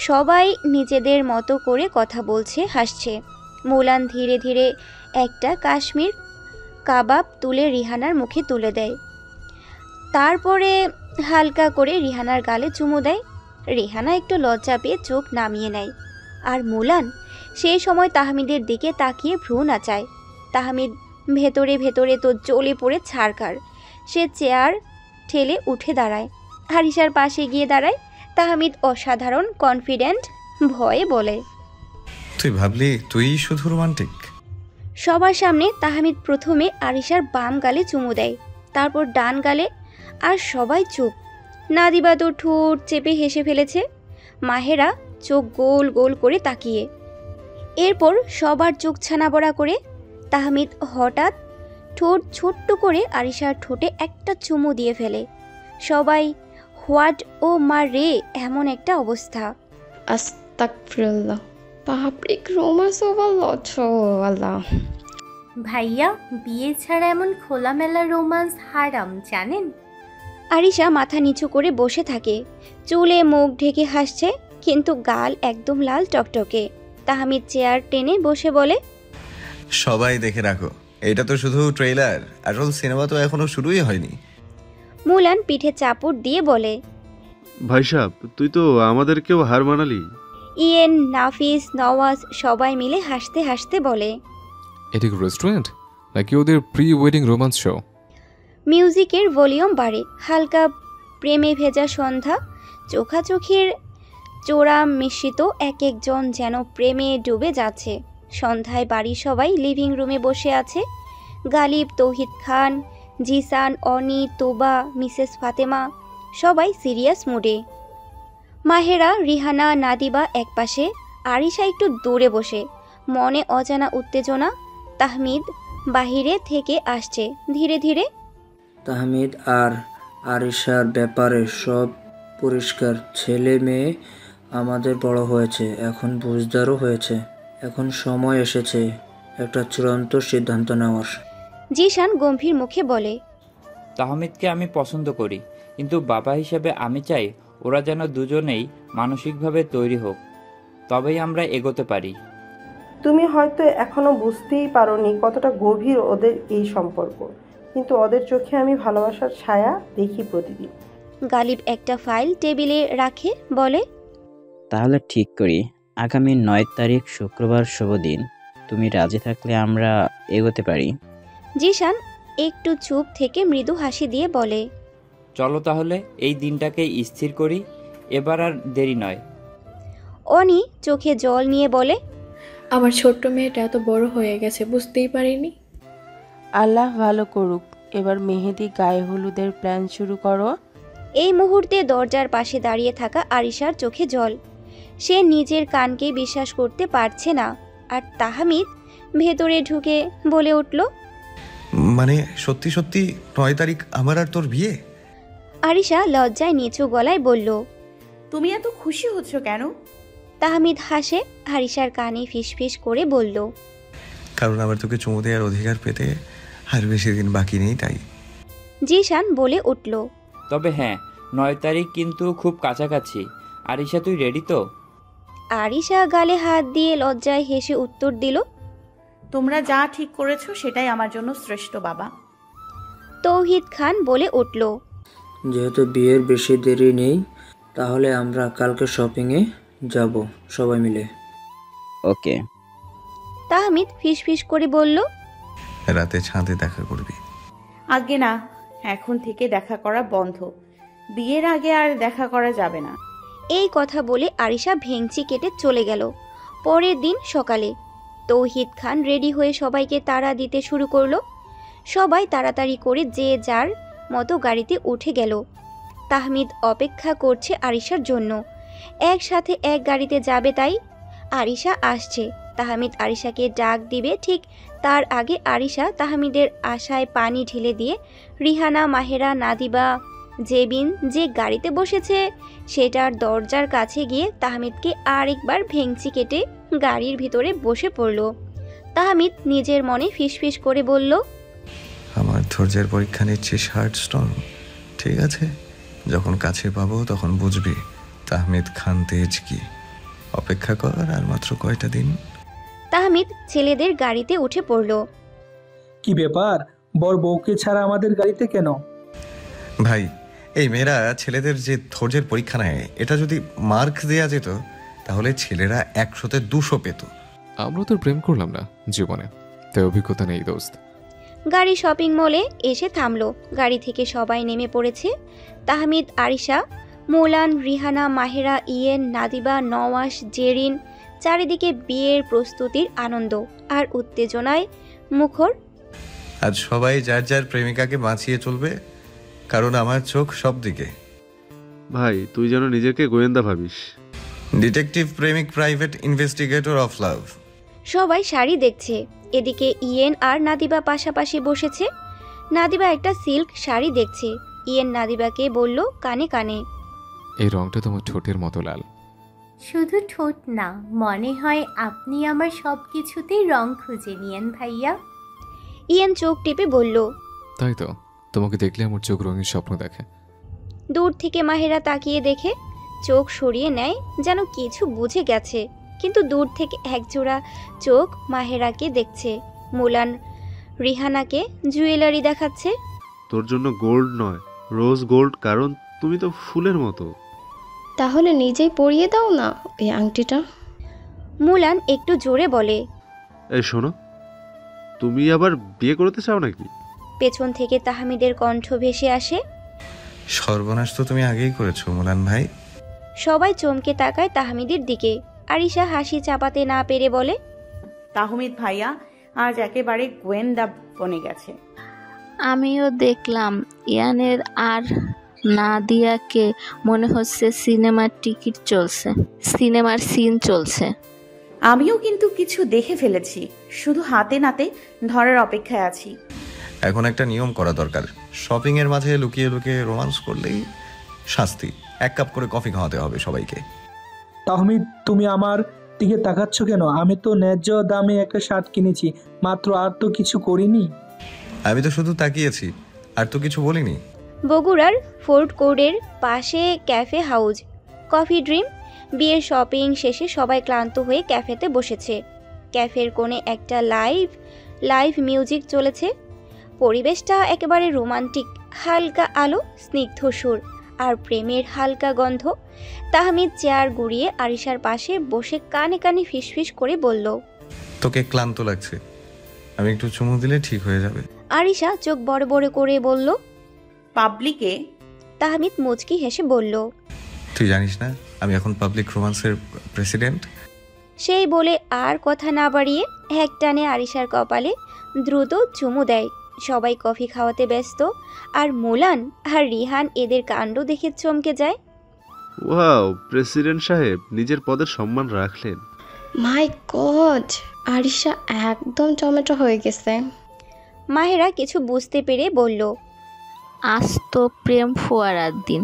সবাই নিজেদের মতো করে কথা বলছে, হাসছে। মৌলান ধীরে ধীরে একটা কাশ্মীর কাবাব তুলে রিহানার মুখে তুলে দেয়, তারপরে হালকা করে রিহানার গালে চুমু দেয়। রিহানা একটু লজ্জা পেয়ে চোখ নামিয়ে নেয়, আর মৌলান সেই সময় তাহমিদের দিকে তাকিয়ে ভ্রু নাচায়। তাহমিদ ভেতরে ভেতরে তো জ্বলে পড়ে ছাড়কার। সে চেয়ার ঠেলে উঠে দাঁড়ায়, আরিশার পাশে গিয়ে দাঁড়ায়। তাহমিদ অসাধারণ কনফিডেন্ট ভয়ে বলে, তুই ভাবলি তুই শুধু রোমান্টিক? সবার সামনে তাহমিদ প্রথমে আরিশার বাম গালে চুমু দেয়, তারপর ডান গালে, আর সবাই চুপ। নাদিবা তো ঠোঁট চেপে হেসে ফেলেছে, মাহেরা চোখ গোল গোল করে তাকিয়ে। এরপর সবার চোখ ছানা বড়া করে তাহমিদ হঠাৎ ঠোঁট ছোট্ট করে আরিশার ঠোঁটে একটা চুমু দিয়ে ফেলে। সবাই হোয়াট, ও মা রে, এমন একটা অবস্থা। আস্তাগফিরুল্লাহ, বাপরে রোমান্স ওয়াল্লাহ। ভাইয়া, বিয়ে ছাড়া এমন খোলামেলা রোমান্স হারাম, জানেন? আরিশা মাথা নিচু করে বসে থাকে, চুলে মুখ ঢেকে হাসছে, কিন্তু গাল একদম লাল টকটকে। তাহমিদ চেয়ার টেনে বসে বলে, সবাই দেখে রাখো, এটা তো শুধু ট্রেইলার, আসল সিনেমা তো এখনো শুরুই হয়নি। মৌলান পিঠে চাপড় দিয়ে বলে, ভাই সাহেব, তুই তো আমাদেরকেও হার মানালি। ইয়েন, নাফিস, নওয়াজ সবাই মিলে হাসতে হাসতে বলে, এটা কি রেস্টুরেন্ট নাকি ওদের প্রি ওয়েডিং রোমান্স শো? মিউজিকের ভলিউম বাড়ে, হালকা প্রেমে ভেজা সন্ধ্যা, চোখাচোখির চোরা মিশ্রিত, এক একজন যেন প্রেমে ডুবে যাচ্ছে। সন্ধ্যায় বাড়ির সবাই লিভিং রুমে বসে আছে। গালিব, তৌহিদ খান, জিসান, অনি, তোবা, মিসেস ফাতেমা সবাই সিরিয়াস মুডে। মাহেরা, রিহানা, নাদিবা একপাশে, আরিশা একটু দূরে বসে, মনে অজানা উত্তেজনা। তাহমিদ বাহিরে থেকে আসছে ধীরে ধীরে। তাহমিদ আর আরিশার ব্যাপারে সব পরিষ্কার। ছেলে মেয়ে আমাদের বড় হয়েছে, এখন বুঝদারও হয়েছে। এখন সময় এসেছে একটা চূড়ান্ত সিদ্ধান্ত নেওয়ার। জিশান গম্ভীর মুখে বলে, তাহমিদকে আমি পছন্দ করি, কিন্তু বাবা হিসেবে আমি চাই ওরা যেন দুজনেই মানসিকভাবে তৈরি হোক, তবেই আমরা এগোতে পারি। তুমি হয়তো এখনো বুঝতেই পারোনি কতটা গভীর ওদের এই সম্পর্ক, কিন্তু ওদের চোখে আমি ভালোবাসার ছায়া দেখি প্রতিদিন। গালিব একটা ফাইল টেবিলে রাখে, বলে, তাহলে ঠিক করি, আগামী 9 তারিখ শুক্রবার শুভ দিন। তুমি রাজি থাকলে আমরা এগোতে পারি। জিশান একটু চুপ থেকে মৃদু হাসি দিয়ে বলে, চলো তাহলে এই দিনটাকে স্থির করি, এবার আর দেরি নয়। অনি চোখে জল নিয়ে বলে, আমার ছোট্ট মেয়েটা এত বড় হয়ে গেছে, বুঝতেই পারিনি। আল্লাহ ভালো করুক, এবার মেহেদি গায়ে হলুদের প্ল্যান শুরু করো। এই মুহূর্তে দরজার পাশে দাঁড়িয়ে থাকা আরিশার চোখে জল। সে নিজের কানকে বিশ্বাস করতে পারছে না। আর তাহমিদ ভেতরে ঢুকে বলে উঠল, মানে সত্যি সত্যি 9 তারিখ আমার আর তোর বিয়ে? আরিশা লজ্জায় নিচু গলায় বলল, তুমি এত খুশি হচ্ছ কেন? তাহমিদ হাসে আরিশার কানে ফিসফিস করে বলল, কারণ আমার তোকে চুমু দেওয়ার অধিকার পেতে আর বেশি দিন বাকি নেই তাই। জিশান বলে উঠল, তবে হ্যাঁ, 9 তারিখ কিন্তু খুব কাছাকাছি। আরিশা, তুই রেডি তো? আরিশা গালে হাত দিয়ে লজ্জায় হেসে উত্তর দিল, তোমরা যা ঠিক করেছো সেটাই আমার জন্য শ্রেষ্ঠ বাবা। তৌহিদ খান বলে উঠল, যেহেতু বিয়ের বেশি দেরি নেই, তাহলে আমরা কালকে শপিংয়ে যাব সবাই মিলে। ওকে। তাহমিদ ফিসফিস করে বলল, রাতে ছাদে দেখা করবি। আগে না, এখন থেকে দেখা করা বন্ধ। বিয়ের আগে আর দেখা করা যাবে না। এই কথা বলে আরিশা ভেংচি কেটে চলে গেল। পরের দিন সকালে তৌহিদ খান রেডি হয়ে সবাইকে তাড়া দিতে শুরু করলো। সবাই তাড়াতাড়ি করে যে যার মতো গাড়িতে উঠে গেল। তাহমিদ অপেক্ষা করছে আরিশার জন্য। একসাথে এক গাড়িতে যাবে তাই। আরিশা আসছে। তাহমিদ আরিশাকে ডাক দিবে, ঠিক তার আগে আরিশা তাহমিদের আশায় পানি ঢেলে দিয়ে রিহানা, মাহেরা, নাদিবা, জেবিন যে গাড়িতে বসেছে সেটার দরজার কাছে গিয়ে তাহমিদকে আরেকবার ভেংচি কেটে গাড়ির ভিতরে বসে পড়ল। তাহমিদ নিজের মনে ফিসফিস করে বলল, আমার ধৈর্যের পরীক্ষা নিচ্ছিস হার্টস্টোন। ঠিক আছে, যখন কাছে পাবো তখন বুঝবি তাহমিদ খান তেজ কি। অপেক্ষা কর আর মাত্র কয়টা দিন। তাহমিদ ছেলেদের গাড়িতে উঠে পড়ল। কি ব্যাপার, বর বউকে ছাড়া আমাদের গাড়িতে কেন? ভাই, এই মেয়েরা ছেলেদের যে ধৈর্যের পরীক্ষা নেয়, এটা যদি মার্ক দেয়া যেত তাহলে ছেলেরা 100-তে 200 পেত। আমরা তো প্রেম করলাম না জীবনে, তাই অভিজ্ঞতা নেই দোস্ত। গাড়ি শপিং মলে এসে থামলো। গাড়ি থেকে সবাই নেমে পড়েছে। তাহমিদ, আরিশা, মৌলান, রিহানা, মাহেরা, ইয়েন, নাদিবা, নওয়াজ, জেরিন। চারিদিকে বিয়ের প্রস্তুতির আনন্দ আর উত্তেজনায় মুখর। আজ সবাই যার যার প্রেমিকাকে বাঁচিয়ে চলবে, কারণ আমার চোখ সব দিকে। ভাই, তুই যেন নিজেকে গোয়েন্দা ভাবিস। ডিটেকটিভ, প্রেমিক, প্রাইভেট ইনভেস্টিগেটর অফ লাভ। সবাই শাড়ি দেখছে। এদিকে ইয়েন আর নাদিবা পাশাপাশি বসেছে। নাদিবা একটা সিল্ক শাড়ি দেখছে। ইয়েন নাদিবাকে বলল কানে কানে, এই রংটা তোমার ঠোঁটের মতো লাল। শুধু ঠোঁট না, মনে হয় আপনি আমার সব কিছুতেই রং খুঁজে নিয়েন ভাইয়া। ইয়েন চোখ টিপে বলল, তাই তো, তোমাকে দেখলে আমার চোখ রঙের স্বপ্ন দেখে। দূর থেকে মাহেরা তাকিয়ে দেখে চোখ সরিয়ে নেয়, যেন কিছু বুঝে গেছে। কিন্তু দূর থেকে একজোড়া চোখ মাহেরাকে দেখছে। মুলান রিহানাকে জুয়েলারি দেখাচ্ছে। তোর জন্য গোল্ড নয়, রোজ গোল্ড, কারণ তুমি তো ফুলের মতো। তাহলে নিজেই পরিয়ে দাও না এই আংটিটা। মুলান একটু জোরে বলে, এই শোনো, তুমি আবার বিয়ে করতে চাও নাকি? পেছন থেকে তাহমিদের কণ্ঠ ভেসে আসে, সর্বনাশ তো তুমি আগেই করেছো মুলান ভাই। সবাই চমকে তাকায় তাহমিদের দিকে। আরিশা হাসি চাপাতে না পেরে বলে, তাহমিদ ভাইয়া আজ একেবারে গোয়েন্দা বনে গেছে। আমিও দেখলাম ইয়ানের আর নাদিয়াকে, মনে হচ্ছে সিনেমার টিকিট চলছে, সিনেমার সিন চলছে। আমিও কিন্তু কিছু দেখে ফেলেছি, শুধু হাতে নাতে ধরার অপেক্ষায় আছি। এখন একটা নিয়ম করা দরকার। শপিং এর মাঝে লুকিয়ে লুকিয়ে রোমান্স করলেই শাস্তি। 1 কাপ করে কফি খাওয়াতে হবে সবাইকে। তাহমিদ, তুমি আমার দিকে তাকাচ্ছ কেন? আমি তো ন্যায্য দামে একটা শার্ট কিনেছি মাত্র, আর তো কিছু করিনি। আমি তো শুধু তাকিয়েছি, আর তো কিছু বলিনি। বগুড়ার ফোর্ট কোর্টের পাশে ক্যাফে হাউস, কফি ড্রিম। বিয়ের শপিং শেষে সবাই ক্লান্ত হয়ে ক্যাফেতে বসেছে। ক্যাফের কোণে একটা লাইভ মিউজিক চলেছে। পরিবেশটা একেবারে রোমান্টিক। হালকা আলো, স্নিগ্ধ সুর আর প্রেমের হালকা গন্ধ। তাহমিদ চেয়ার গুড়িয়ে আরিশার পাশে বসে কানে কানে ফিসফিস করে বলল, তোকে ক্লান্ত লাগছে, আমি একটু চুমু দিলে ঠিক হয়ে যাবে। আরিশা চোখ বড় বড় করে বলল, পাবলিকে? তাহমিদ মুচকি হেসে বলল, তুই জানিস না আমি এখন পাবলিক রোমান্সের প্রেসিডেন্ট। সেই বলে আর কথা না বাড়িয়ে এক টানে আরিশার কপালে দ্রুত চুমু দেয়। সবাই কফি খাওয়াতে ব্যস্ত, আর মুলান আর রিহান এদের কাণ্ড দেখে চমকে যায়। ওয়াও, প্রেসিডেন্ট সাহেব নিজের পদের সম্মান রাখলেন। মাই গড, আরিশা একদম টমেটো হয়ে গেছে। মাহেরা কিছু বুঝতে পেরে বলল, আজ তো প্রেম ফোয়ারার দিন।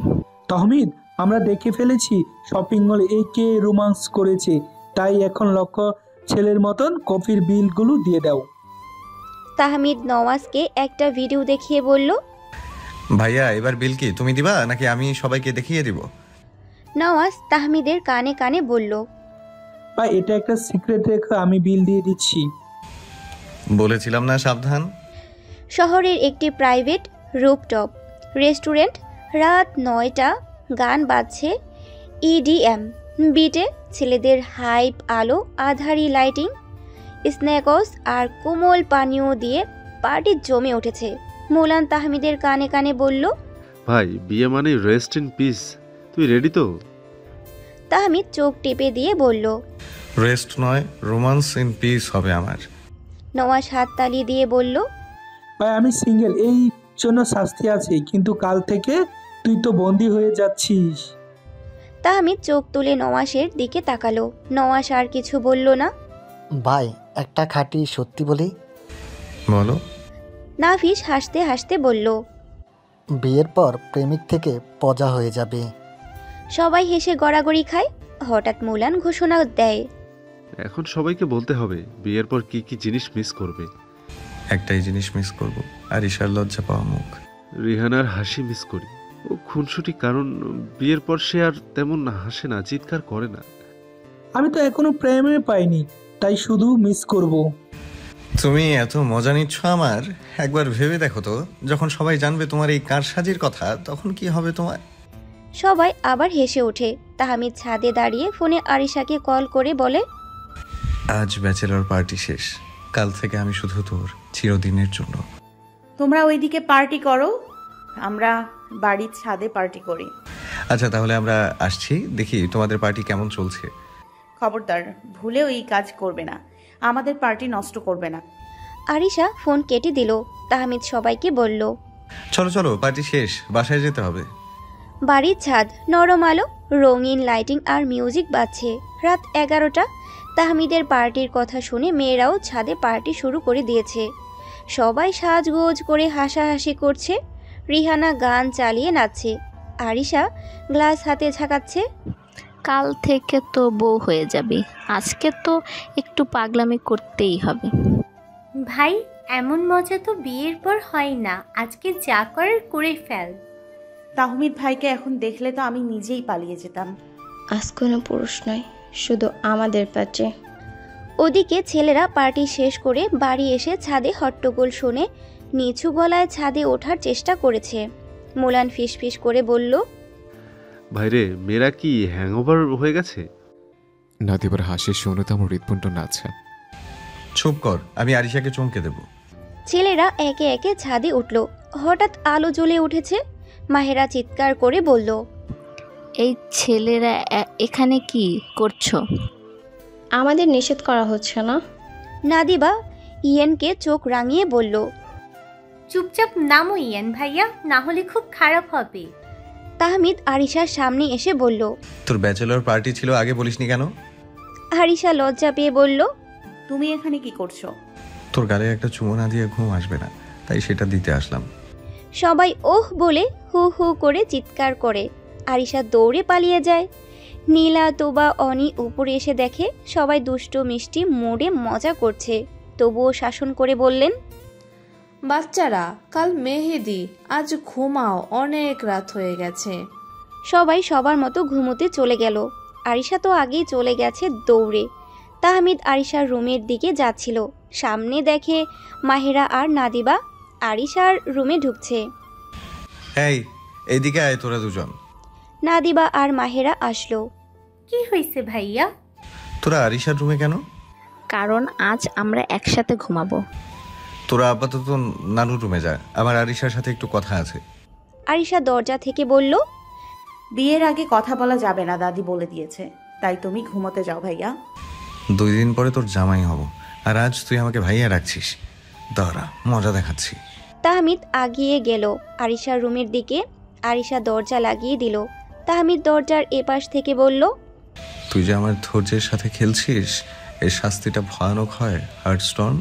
তহমিদ, আমরা দেখে ফেলেছি শপিং মলে কে রোমান্স করেছে, তাই এখন লক্ষ্য ছেলের মতন কফির বিলগুলো দিয়ে দাও। তাহমিদ নওয়াজকে একটা ভিডিও দেখিয়ে বলল, ভাইয়া এবার বিল কি তুমি দিবা নাকি আমি সবাইকে দেখিয়ে দিব? নওয়াজ তাহমিদের কানে কানে বলল, ভাই এটা একটা সিক্রেট রেখে আমি বিল দিয়ে দিচ্ছি। বলেছিলাম না সাবধান। শহরের একটি প্রাইভেট রুফটপ রেস্টুরেন্ট, রাত 9টা, গান বাজছে EDM বিটে, ছেলেদের হাইপ আলো, আধারি লাইটিং, স্ন্যাকস আর কোমল পানীয় দিয়ে পার্টি জমে উঠেছে। মুলান তাহমিদের কানে কানে বলল, ভাই বিয়ে মানে রেস্ট ইন পিস, তুই রেডি তো? তাহমিদ চোখ টিপে দিয়ে বলল, রেস্ট নয়, রোমান্স ইন পিস হবে আমার। নওয়াজ হাত তালি দিয়ে বলল, ভাই আমি সিঙ্গেল, এই জন্য শাস্তি আছে, কিন্তু কাল থেকে তুই তো বন্দি হয়ে যাচ্ছিস। তাহমিদ চোখ তুলে নওয়াজের দিকে তাকালো। নওয়াজ আর কিছু বলল না। ভাই একটা খাঁটি সত্যি বলি। বলো। নাফিস হাসতে হাসতে বলল, বিয়ের পর প্রেমিক থেকে পজা হয়ে যাবে। সবাই হেসে গড়াগড়ি খায়। হঠাৎ মুলান ঘোষণা দেয়, এখন সবাইকে বলতে হবে বিয়ের পর কি কি জিনিস মিস করবে। একটাই জিনিস মিস করব, আর ঈশার লজ্জা পাওয়া মুখ। রিহানার হাসি মিস করি, ও খুনসুটি, কারণ বিয়ের পর সে আর তেমন হাসে না, চিৎকার করে না। আমি তো এখনো প্রেমে পাইনি, তাই শুধু মিস করব। তুমি এত মজা নিচ্ছ আমার, একবার ভেবে দেখো তো, যখন সবাই জানবে তোমার এই কারসাজির কথা, তখন কি হবে তোমার? সবাই আবার হেসে ওঠে। তাহমিদ ছাদে দাঁড়িয়ে ফোনে আরিশাকে কল করে বলে, আজ ব্যাচেলর পার্টি শেষ, কাল থেকে আমি শুধু তোর, চিরদিনের জন্য। তোমরা ওইদিকে পার্টি করো, আমরা বাড়ির ছাদে পার্টি করি। আচ্ছা তাহলে আমরা আসছি, দেখি তোমাদের পার্টি কেমন চলছে। খবরদার ভুলেও এই কাজ করবে না, আমাদের পার্টি নষ্ট করবে না। আরিশা ফোন কেটে দিল। তাহমিদ সবাইকে বলল, চলো চলো, পার্টি শেষ, বাসায় যেতে হবে। বাড়ির ছাদ, নরম আলো, রঙিন লাইটিং আর মিউজিক বাজছে। রাত 11টা। তাহমিদের পার্টির কথা শুনে মেয়েরাও ছাদে পার্টি শুরু করে দিয়েছে। সবাই সাজগোজ করে হাসাহাসি করছে। রিহানা গান চালিয়ে নাচছে। আরিশা গ্লাস হাতে ঝাঁকাচ্ছে। কাল থেকে তো বউ হয়ে যাবে, আজকে তো একটু পাগলামি করতেই হবে। ভাই এমন মজা তো বিয়ের পর হয় না, আজকে যা করার করে ফেল। তাহমিদ ভাইকে এখন দেখলে তো আমি নিজেই পালিয়ে যেতাম। আজ কোনো পুরুষ নয়, শুধু আমাদের পার্টি। ওদিকে ছেলেরা পার্টি শেষ করে বাড়ি এসে ছাদে হট্টগোল শুনে নিচু গলায় ছাদে ওঠার চেষ্টা করেছে। মুলান ফিসফিস করে বলল, ভাইরে, মেয়েরা কি হ্যাংওভার হয়ে গেছে? নাদিবার হাসি শুনে তো আমার হৃৎপিণ্ড নাচছে। চুপ কর, আমি আরিশাকে চমকে দেব। ছেলেরা একে একে ছাদে উঠল। হঠাৎ আলো জ্বলে উঠেছে। মাহেরা চিৎকার করে বলল, এই ছেলেরা এখানে কি করছো? আমাদের নিষেধ করা হচ্ছে না। নাদিবা ইয়েনকে চোখ রাঙিয়ে বলল, চুপচাপ নামো ইয়ান ভাইয়া, না হলে খুব খারাপ হবে। তাহমিদ আরিশার সামনে এসে বলল, তোর ব্যাচেলর পার্টি ছিল, আগে বলিসনি কেন? আরিশা লজ্জা পেয়ে বলল, তুমি এখানে কি করছো? তোর গালে একটা চুমো না দিয়ে ঘুম আসবে না, তাই সেটা দিতে আসলাম। সবাই ওহ বলে হু হু করে চিৎকার করে। আরিশা দৌড়ে পালিয়ে যায়। নীলা, তোবা, অনি উপরে এসে দেখে সবাই দুষ্ট মিষ্টি মোড়ে মজা করছে। তবুও শাসন করে বললেন, বাচ্চারা কাল মেহেদি, আজ ঘুমাও, অনেক রাত হয়ে গেছে। সবাই সবার মতো ঘুমোতে চলে গেল। আরিশা তো আগেই চলে গেছে দৌড়ে। তাহমিদ আরিশার রুমের দিকে যাচ্ছিল। সামনে দেখে মাহেরা আর নাদিবা আরিশার রুমে ঢুকছে। এই এইদিকে আয় তোরা দুজন। নাদিবা আর মাহেরা আসলো। কি হয়েছে ভাইয়া? তোরা আরিশার রুমে কেন? কারণ আজ আমরা একসাথে ঘুমাবো। তোরা আপাতত নানুর রুমে যা, আমার আরিশার সাথে একটু কথা আছে। আরিশা দরজা থেকে বলল, বিয়ের আগে কথা বলা যাবে না, দাদি বলে দিয়েছে, তাই তুমি ঘুমোতে যাও ভাইয়া। 2 দিন পরে তোর জামাই হব, আর আজ তুই আমাকে ভাইয়া রাখছিস। দাঁড়া, মজা দেখাচ্ছি। তাহমিদ আগিয়ে গেল আরিশার রুমের দিকে। আরিশা দরজা লাগিয়ে দিল। তাহমিদ দরজার এপাশ থেকে বলল, তুই যে আমার ধৈর্যের সাথে খেলছিস, এর শাস্তিটা ভয়ানক হয় হার্টস্টোন।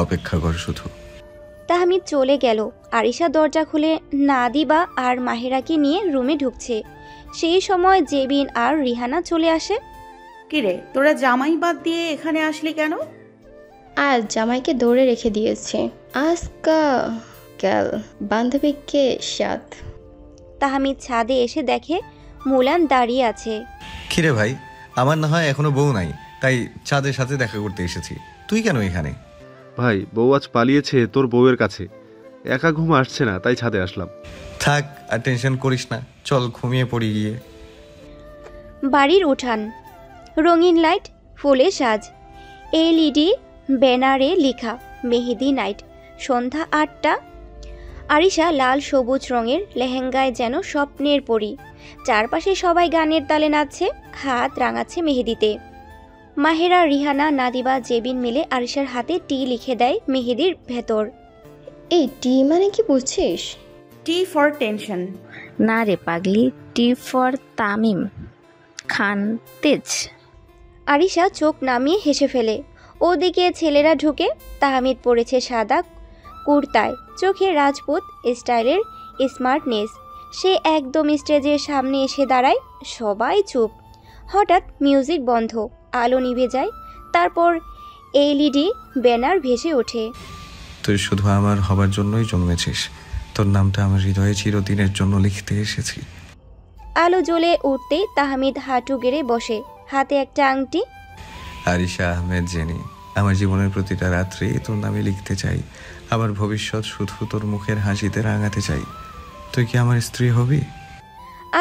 অপেক্ষা কর শুধু। তাহমিদ চলে গেল। আরিশা দরজা খুলে নাদিবা আর মাহেরাকে নিয়ে রুমে ঢুকছে। সেই সময় জেবিন আর রিহানা চলে আসে। কিরে, তোরা জামাই বাদ দিয়ে এখানে আসলি কেন? আজ জামাইকে দৌড়ে রেখে দিয়েছে। আজকা কাল বান্ধবীকে সাথ। তাহমিদ ছাদে এসে দেখে মুলান দাঁড়িয়ে আছে। কিরে ভাই, আমার না হয় এখনো বউ নাই, তাই চাঁদের সাথে দেখা করতে এসেছি। তুই কেন এখানে? ভাই, বউ আজ পালিয়েছে তোর বউয়ের কাছে, একা ঘুম আসছে না, তাই ছাদে আসলাম। থাক, আর টেনশন করিস না, চল ঘুমিয়ে পড়ি গিয়ে। বাড়ির উঠান, রঙিন লাইট, ফুলে সাজ, এলইডি ব্যানারে লেখা মেহেদি নাইট। সন্ধ্যা 8টা। আরিশা লাল সবুজ রঙের লেহেঙ্গায় যেন স্বপ্নের পরী। চারপাশে সবাই গানের তালে নাচছে, হাত রাঙাচ্ছে মেহেদিতে। মাহেরা, রিহানা, নাদিবা, জেবিন মিলে আরিশার হাতে টি লিখে দেয় মেহেদির ভেতর। এই টি মানে কি বুঝছিস? T for tension. না রে পাগলি, টি ফর তামিম খান তেজ। আরিশা চোখ নামিয়ে হেসে ফেলে। ওদিকে ছেলেরা ঢুকে। তাহমিদ পড়েছে সাদা কুর্তায়, চোখে রাজপুত স্টাইলের স্মার্টনেস। সে একদম স্টেজের সামনে এসে দাঁড়ায়। সবাই চুপ। হঠাৎ মিউজিক বন্ধ, আলো নিভে যায়। তারপর এলইডি ব্যানার ভেসে ওঠে। তুই শুধু আমার হবার জন্যই জন্মেছিস, তোর নামটা আমার হৃদয়ে চিরদিনের জন্য লিখতে এসেছি। আলো জ্বলে উঠতেই তাহমিদ হাঁটু গেড়ে বসে, হাতে একটা আংটি। আরিশা আহমেদ জেনি, আমার জীবনের প্রতিটা রাত্রি তোর নামে লিখতে চাই। আমার ভবিষ্যৎ শুধু তোর মুখের হাসিতে রাঙাতে চাই। তুই কি আমার স্ত্রী হবি?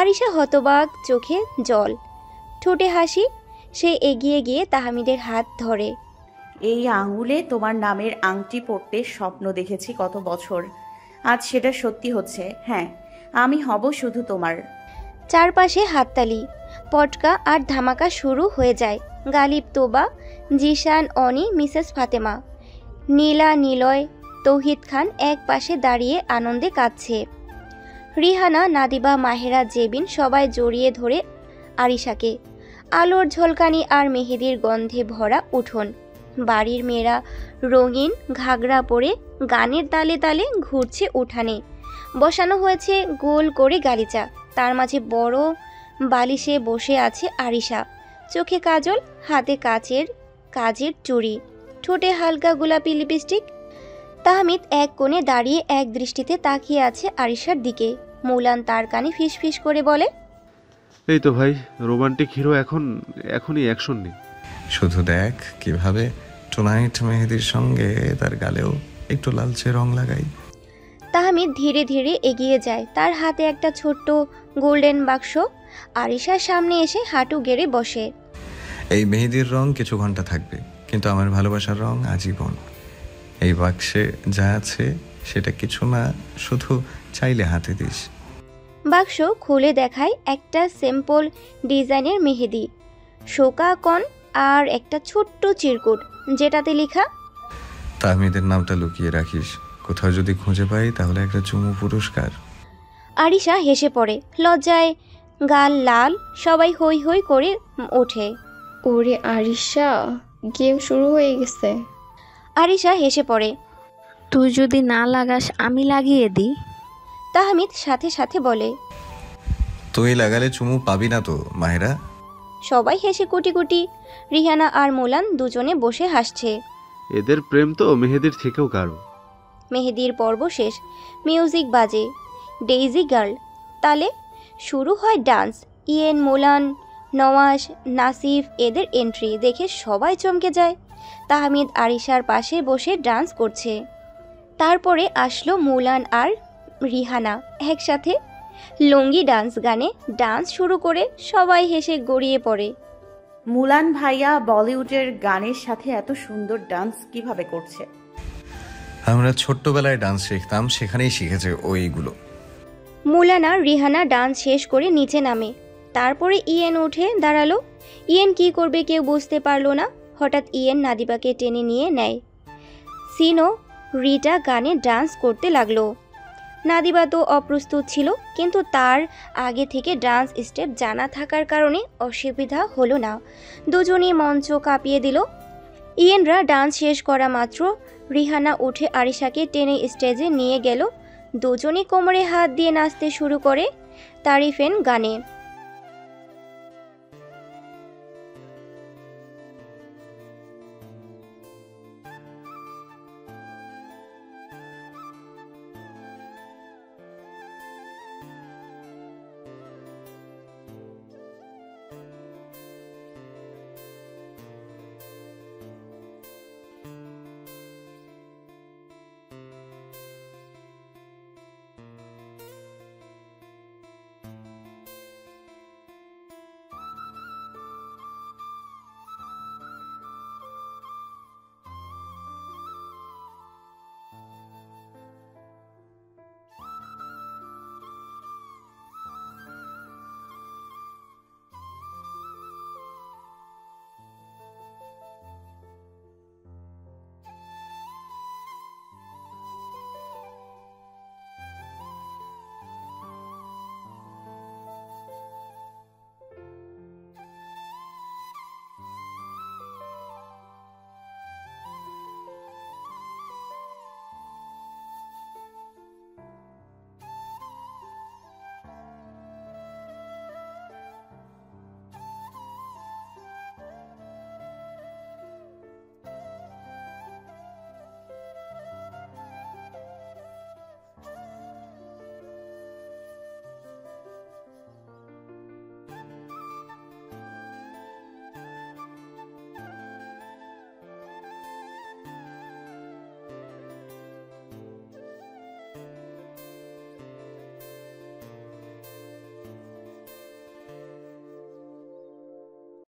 আরিশা হতবাক, চোখে জল, ঠোঁটে হাসি। সে এগিয়ে গিয়ে তাহমিদের হাত ধরে। এই আঙুলে তোমার নামের আংটি পরতে স্বপ্ন দেখেছি কত বছর, আজ সেটা সত্যি হচ্ছে। হ্যাঁ, আমি হব শুধু তোমার। চারপাশে হাততালি, পটকা আর ধামাকা শুরু হয়ে যায়। গালিব, তোবা, জিশান, অনি, মিসেস ফাতেমা, নীলা, নিলয়, তৌহিদ খান এক পাশে দাঁড়িয়ে আনন্দে কাঁদছে। রিহানা, নাদিবা, মাহেরা, জেবিন সবাই জড়িয়ে ধরে আরিশাকে। আলোর ঝলকানি আর মেহেদির গন্ধে ভরা উঠোন। বাড়ির মেয়েরা রঙিন ঘাগরা পরে গানের তালে তালে ঘুরছে উঠানে। বসানো হয়েছে গোল করে গালিচা। তার মাঝে বড় বালিশে বসে আছে আরিশা। চোখে কাজল, হাতে কাচের চুড়ি, ঠোঁটে হালকা গোলাপি লিপস্টিক। তাহমিদ এক কোণে দাঁড়িয়ে এক দৃষ্টিতে তাকিয়ে আছে আরিশার দিকে। মৌলান তার কানে ফিসফিস করে বলে, এই তো ভাই, রোমান্টিক হিরো এখনই অ্যাকশন নেই। শুধু দেখ কিভাবে টুনাইট মেহেদির সঙ্গে তার গালেও একটু লালচে রং লাগাই। তাহমিদ ধীরে ধীরে এগিয়ে যায়। তার হাতে একটা ছোট্ট গোল্ডেন বাক্স। আরিশার সামনে এসে হাঁটু গেড়ে বসে। এই মেহেদির রং কিছু ঘন্টা থাকবে, কিন্তু আমার ভালোবাসার রং আজীবন। এই বাক্সে যা আছে সেটা কিছু না, শুধু চাইলে হাতে দিস। বাক্স খুলে দেখায় একটা সিম্পল ডিজাইনের মেহেদি, শোকা কন আর একটা ছোট্ট চিরকুট, যেটাতে লেখা, তাহমিদের নামটা লুকিয়ে রাখিস, কোথাও যদি খুঁজে পাই তাহলে একটা চুমু পুরস্কার। আরিশা হেসে পড়ে। লজ্জায় গাল লাল। সবাই হই হই করে ওঠে। ওরে আরিশা, গেম শুরু হয়ে গেছে। আরিশা হেসে পড়ে। তুই যদি না লাগাস আমি লাগিয়ে দিই। তাহমিদ সাথে সাথে বলে, তুই লাগালে চুমু পাবি না তো মাহেরা। সবাই হেসে কুটি কুটি। রিহানা আর মোলান দুজনে বসে হাসছে। এদের প্রেম তো মেহেদির থেকেও গাঢ়। মেহেদির পর্ব শেষ। মিউজিক বাজে। ডেইজি গার্ল তালে শুরু হয় ডান্স। ইয়েন, মোলান, নওয়াজ, নাসিফ এদের এন্ট্রি দেখে সবাই চমকে যায়। তাহমিদ আরিশার পাশে বসে ডান্স করছে। তারপরে আসলো মোলান আর রিহানা একসাথে লুঙ্গি ডান্স গানে ডান্স শুরু করে সবাই হেসে গড়িয়ে পড়ে। মুলান ভাইয়া বলিউডের গানের সাথে এত সুন্দর ডান্স কিভাবে করছে? আমরা ছোট্টবেলায় ডান্স শিখতাম, সেখানেই শিখেছে ওইগুলো। মুলান আর রিহানা ডান্স শেষ করে নিচে নামে। তারপরে ইয়েন উঠে দাঁড়ালো। ইয়েন কি করবে কেউ বুঝতে পারলো না। হঠাৎ ইয়েন নাদিবাকে টেনে নিয়ে নেয়। সিনো রিটা গানে ডান্স করতে লাগলো। নাদিবা তো অপ্রস্তুত ছিল, কিন্তু তার আগে থেকে ডান্স স্টেপ জানা থাকার কারণে অসুবিধা হলো না। দুজনই মঞ্চ কাঁপিয়ে দিল। ইয়েনরা ডান্স শেষ করা মাত্র রিহানা উঠে আরিশাকে টেনে স্টেজে নিয়ে গেল। দুজনই কোমরে হাত দিয়ে নাচতে শুরু করে তারিফেন গানে।